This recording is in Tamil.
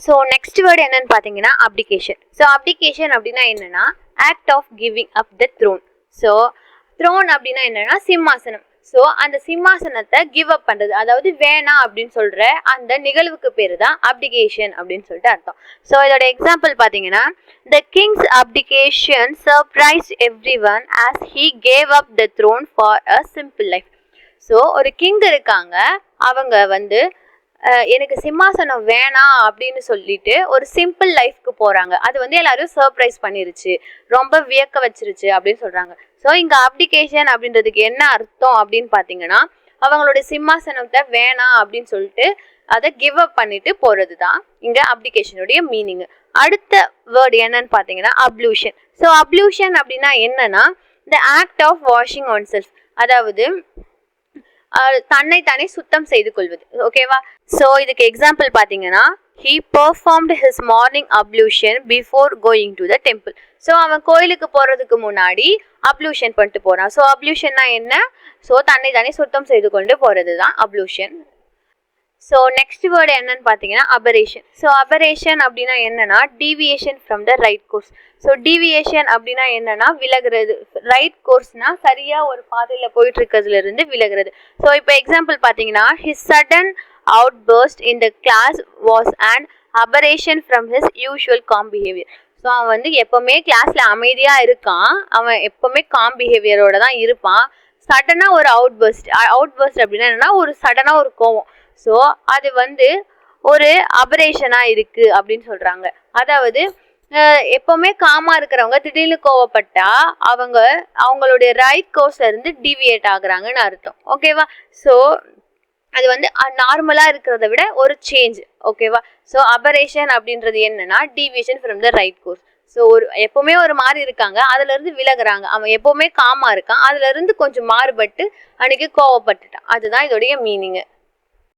ஸோ நெக்ஸ்ட் வேர்டு என்னன்னு பார்த்தீங்கன்னா அப்டிகேஷன். ஸோ அப்டிகேஷன் அப்படின்னா என்னன்னா act of giving up the throne. So throne அப்படின்னா என்னன்னா சிம்மாசனம். ஸோ அந்த சிம்மாசனத்தை கிவ் அப் பண்ணுறது, அதாவது வேணாம் அப்படின்னு சொல்கிற அந்த நிகழ்வுக்கு பேர் தான் அப்டிகேஷன் அப்படின்னு சொல்லிட்டு அர்த்தம். ஸோ இதோட எக்ஸாம்பிள் பார்த்தீங்கன்னா the king's abdication surprised everyone as he gave up the throne for a simple life. So ஒரு கிங் இருக்காங்க, அவங்க வந்து எனக்கு சிம்மாசனம் வேணாம் அப்படின்னு சொல்லிட்டு ஒரு சிம்பிள் லைஃப்க்கு போகிறாங்க. அது வந்து எல்லாரும் சர்ப்ரைஸ் பண்ணிருச்சு, ரொம்ப வியக்க வச்சிருச்சு அப்படின்னு சொல்கிறாங்க. ஸோ இங்கே அப்டிகேஷன் அப்படின்றதுக்கு என்ன அர்த்தம் அப்படின்னு பார்த்தீங்கன்னா அவங்களுடைய சிம்மாசனத்தை வேணாம் அப்படின்னு சொல்லிட்டு அதை கிவ் அப் பண்ணிட்டு போகிறது தான் இங்கே அப்டிகேஷனுடைய மீனிங். அடுத்த வேர்டு என்னன்னு பார்த்தீங்கன்னா அப்ளூஷன். ஸோ அப்ளூஷன் அப்படின்னா என்னன்னா the act of washing on self, அதாவது தன்னை தானே சுத்தம் செய்து கொள்வது. ஓகேவா? ஸோ இதுக்கு எக்ஸாம்பிள் பார்த்தீங்கன்னா he performed his morning ablution before going to the temple. So அவன் கோயிலுக்கு போகிறதுக்கு முன்னாடி அப்ளூஷன் பண்ணிட்டு போகிறான். ஸோ அப்ளூஷன்னா என்ன? ஸோ தன்னை தானே சுத்தம் செய்து கொண்டு போகிறது தான் அப்ளூஷன். ஸோ நெக்ஸ்ட் வேர்டு என்னன்னு பார்த்தீங்கன்னா அபரேஷன். ஸோ அபரேஷன் அப்படின்னா என்னன்னா deviation from the right course. So deviation அப்படின்னா என்னன்னா விலகிறது. ரைட் கோர்ஸ்னா சரியா ஒரு பாதையில் போயிட்டு இருக்கிறதுல இருந்து விலகிறது. ஸோ இப்போ எக்ஸாம்பிள் பார்த்தீங்கன்னா his sudden outburst in the class was an aberration from his usual calm behavior. So அவன் வந்து எப்போவுமே கிளாஸில் அமைதியாக இருக்கான், அவன் எப்போவுமே காம் பிஹேவியரோட தான் இருப்பான். சடனாக ஒரு அவுட்பர்ஸ்ட் அப்படின்னா என்னன்னா ஒரு சடனாக ஒரு கோவம். ஸோ அது வந்து ஒரு அபரேஷனாக இருக்குது அப்படின்னு சொல்கிறாங்க. அதாவது எப்போவுமே காமாக இருக்கிறவங்க திடீர்னு கோவப்பட்டா அவங்களுடைய ரைட் கோர்ஸ்ல இருந்து டிவியேட் ஆகுறாங்கன்னு அர்த்தம். ஓகேவா? ஸோ அது வந்து நார்மலாக இருக்கிறத விட ஒரு சேஞ்ச். ஓகேவா? ஸோ அபரேஷன் அப்படின்றது என்னன்னா deviation from the right course. So எப்போவுமே ஒரு மாதிரி இருக்காங்க, அதுலேருந்து விலகுறாங்க. அவன் எப்போவுமே காமாக இருக்கான், அதுலேருந்து கொஞ்சம் மாறுபட்டு அன்னைக்கு கோவப்பட்டுட்டான். அதுதான் இதோடைய மீனிங்கு.